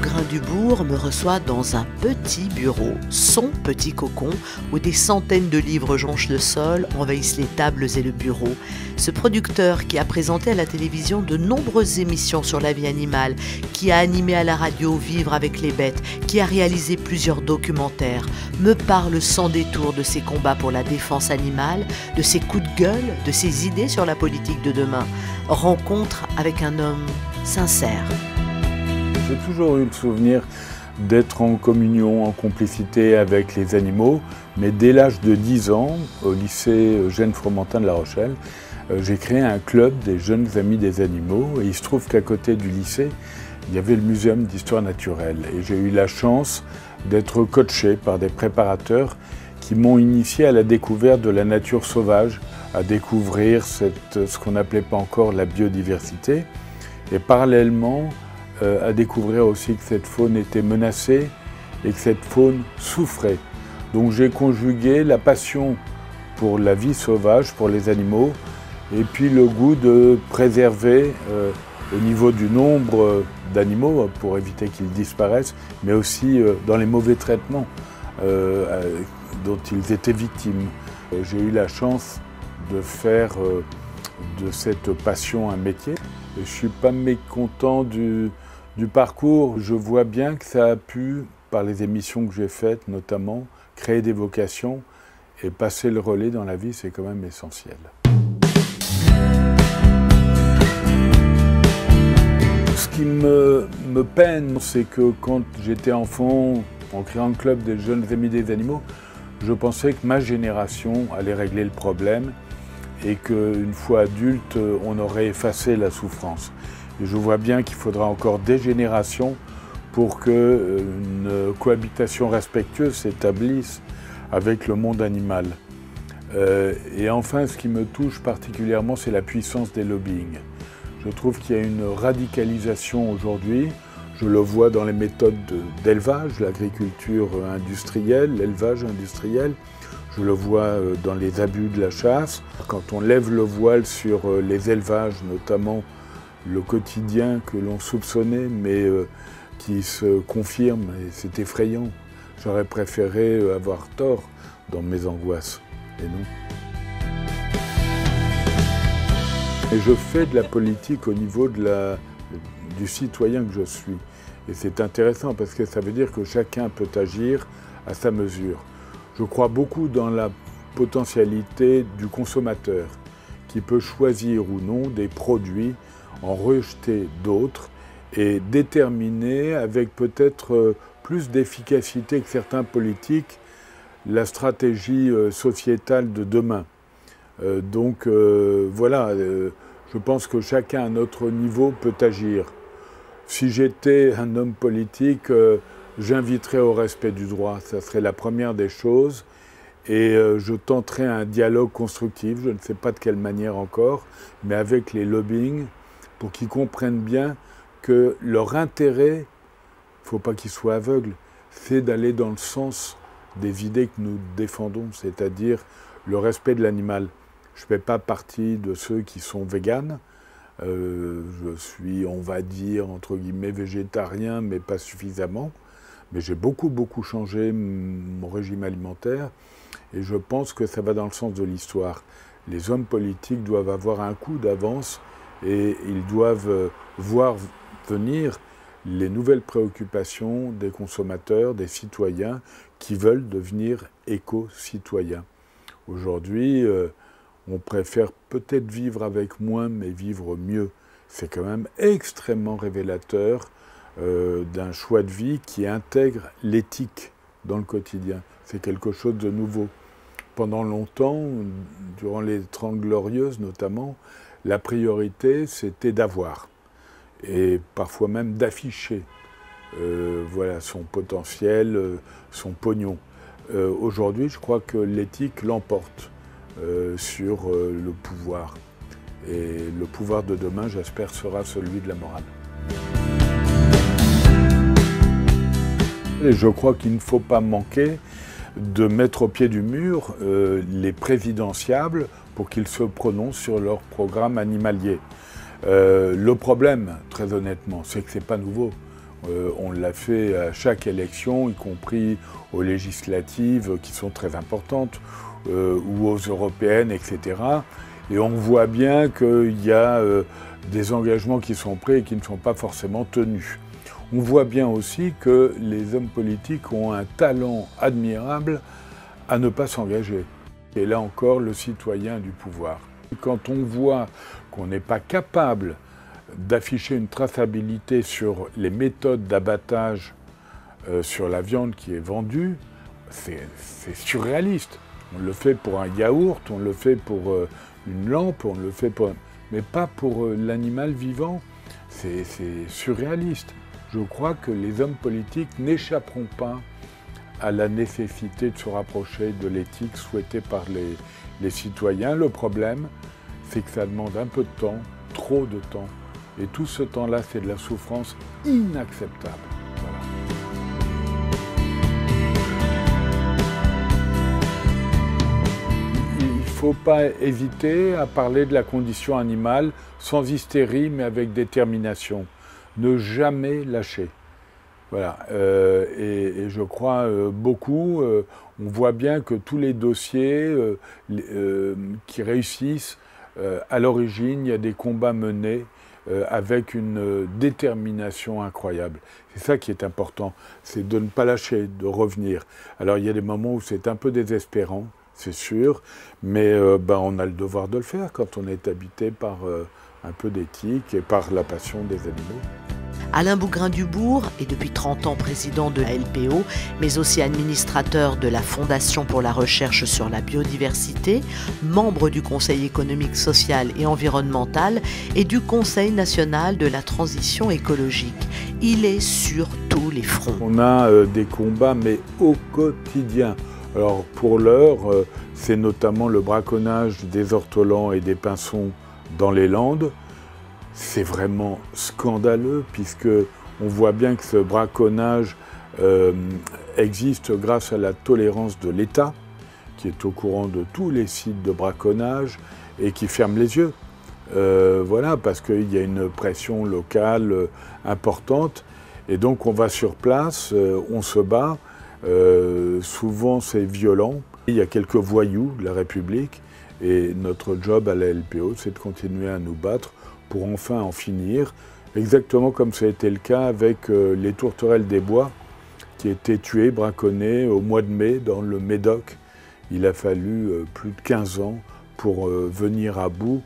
Bougrain-Dubourg me reçoit dans un petit bureau, son petit cocon, où des centaines de livres jonchent le sol, envahissent les tables et le bureau. Ce producteur qui a présenté à la télévision de nombreuses émissions sur la vie animale, qui a animé à la radio Vivre avec les bêtes, qui a réalisé plusieurs documentaires, me parle sans détour de ses combats pour la défense animale, de ses coups de gueule, de ses idées sur la politique de demain. Rencontre avec un homme sincère. J'ai toujours eu le souvenir d'être en communion, en complicité avec les animaux, mais dès l'âge de 10 ans, au lycée Eugène Fromentin de La Rochelle, j'ai créé un club des jeunes amis des animaux, et il se trouve qu'à côté du lycée, il y avait le muséum d'histoire naturelle, et j'ai eu la chance d'être coaché par des préparateurs qui m'ont initié à la découverte de la nature sauvage, à découvrir ce qu'on n'appelait pas encore la biodiversité, et parallèlement à découvrir aussi que cette faune était menacée et que cette faune souffrait. Donc j'ai conjugué la passion pour la vie sauvage, pour les animaux, et puis le goût de préserver au niveau du nombre d'animaux pour éviter qu'ils disparaissent, mais aussi dans les mauvais traitements dont ils étaient victimes. J'ai eu la chance de faire de cette passion un métier. Je ne suis pas mécontent du parcours. Je vois bien que ça a pu, par les émissions que j'ai faites notamment, créer des vocations, et passer le relais dans la vie, c'est quand même essentiel. Ce qui me peine, c'est que quand j'étais enfant, en créant le club des jeunes amis des animaux, je pensais que ma génération allait régler le problème et qu'une fois adulte, on aurait effacé la souffrance. Et je vois bien qu'il faudra encore des générations pour qu'une cohabitation respectueuse s'établisse avec le monde animal. Et enfin, ce qui me touche particulièrement, c'est la puissance des lobbying. Je trouve qu'il y a une radicalisation aujourd'hui. Je le vois dans les méthodes d'élevage, l'agriculture industrielle, l'élevage industriel. Je le vois dans les abus de la chasse. Quand on lève le voile sur les élevages, notamment le quotidien que l'on soupçonnait, mais qui se confirme, et c'est effrayant. J'aurais préféré avoir tort dans mes angoisses, et non. Et je fais de la politique au niveau du citoyen que je suis. Et c'est intéressant parce que ça veut dire que chacun peut agir à sa mesure. Je crois beaucoup dans la potentialité du consommateur qui peut choisir ou non des produits, en rejeter d'autres et déterminer avec peut-être plus d'efficacité que certains politiques la stratégie sociétale de demain. Voilà, je pense que chacun à notre niveau peut agir. Si j'étais un homme politique, j'inviterais au respect du droit, ça serait la première des choses, et je tenterais un dialogue constructif, je ne sais pas de quelle manière encore, mais avec les lobbying, pour qu'ils comprennent bien que leur intérêt, il ne faut pas qu'ils soient aveugles, c'est d'aller dans le sens des idées que nous défendons, c'est-à-dire le respect de l'animal. Je ne fais pas partie de ceux qui sont véganes. Je suis, on va dire, entre guillemets, végétarien, mais pas suffisamment. Mais j'ai beaucoup changé mon régime alimentaire et je pense que ça va dans le sens de l'histoire. Les hommes politiques doivent avoir un coup d'avance et ils doivent voir venir les nouvelles préoccupations des consommateurs, des citoyens qui veulent devenir éco-citoyens. Aujourd'hui, on préfère peut-être vivre avec moins, mais vivre mieux. C'est quand même extrêmement révélateur d'un choix de vie qui intègre l'éthique dans le quotidien. C'est quelque chose de nouveau. Pendant longtemps, durant les 30 Glorieuses notamment, la priorité c'était d'avoir et parfois même d'afficher voilà, son potentiel, son pognon. Aujourd'hui, je crois que l'éthique l'emporte sur le pouvoir. Et le pouvoir de demain, j'espère, sera celui de la morale. Et je crois qu'il ne faut pas manquer de mettre au pied du mur les présidentiables pour qu'ils se prononcent sur leur programme animalier. Le problème, très honnêtement, c'est que ce n'est pas nouveau. On l'a fait à chaque élection, y compris aux législatives qui sont très importantes, ou aux européennes, etc. Et on voit bien qu'il y a des engagements qui sont pris et qui ne sont pas forcément tenus. On voit bien aussi que les hommes politiques ont un talent admirable à ne pas s'engager. Et là encore, le citoyen du pouvoir. Quand on voit qu'on n'est pas capable d'afficher une traçabilité sur les méthodes d'abattage sur la viande qui est vendue, c'est surréaliste. On le fait pour un yaourt, on le fait pour une lampe, on le fait pour... mais pas pour l'animal vivant. C'est surréaliste. Je crois que les hommes politiques n'échapperont pas à la nécessité de se rapprocher de l'éthique souhaitée par les citoyens. Le problème, c'est que ça demande un peu de temps, trop de temps. Et tout ce temps-là, c'est de la souffrance inacceptable. Voilà. Il ne faut pas hésiter à parler de la condition animale sans hystérie, mais avec détermination. Ne jamais lâcher. Voilà. Et je crois beaucoup, on voit bien que tous les dossiers qui réussissent, à l'origine, il y a des combats menés avec une détermination incroyable. C'est ça qui est important, c'est de ne pas lâcher, de revenir. Alors il y a des moments où c'est un peu désespérant, c'est sûr, mais on a le devoir de le faire quand on est habité par un peu d'éthique et par la passion des animaux. Alain Bougrain-Dubourg est depuis 30 ans président de la LPO, mais aussi administrateur de la Fondation pour la recherche sur la biodiversité, membre du Conseil économique, social et environnemental et du Conseil national de la transition écologique. Il est sur tous les fronts. On a des combats, mais au quotidien. Alors pour l'heure, c'est notamment le braconnage des ortolans et des pinsons dans les Landes. C'est vraiment scandaleux puisque on voit bien que ce braconnage existe grâce à la tolérance de l'État qui est au courant de tous les sites de braconnage et qui ferme les yeux. Voilà, parce qu'il y a une pression locale importante et donc on va sur place, on se bat, souvent c'est violent. Il y a quelques voyous de la République et notre job à la LPO, c'est de continuer à nous battre pour enfin en finir, exactement comme ça a été le cas avec les tourterelles des bois qui étaient tuées, braconnées au mois de mai dans le Médoc. Il a fallu plus de 15 ans pour venir à bout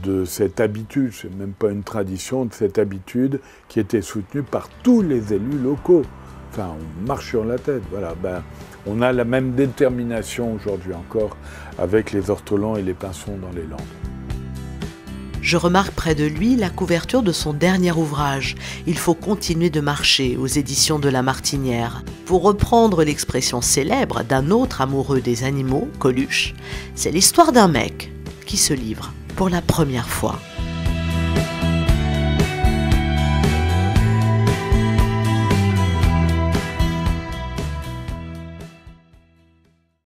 de cette habitude, c'est même pas une tradition, de cette habitude qui était soutenue par tous les élus locaux. Enfin, on marche sur la tête, voilà. On a la même détermination aujourd'hui encore avec les ortolans et les pinsons dans les Landes. Je remarque près de lui la couverture de son dernier ouvrage « Il faut continuer de marcher » aux éditions de La Martinière. Pour reprendre l'expression célèbre d'un autre amoureux des animaux, Coluche, c'est l'histoire d'un mec qui se livre pour la première fois.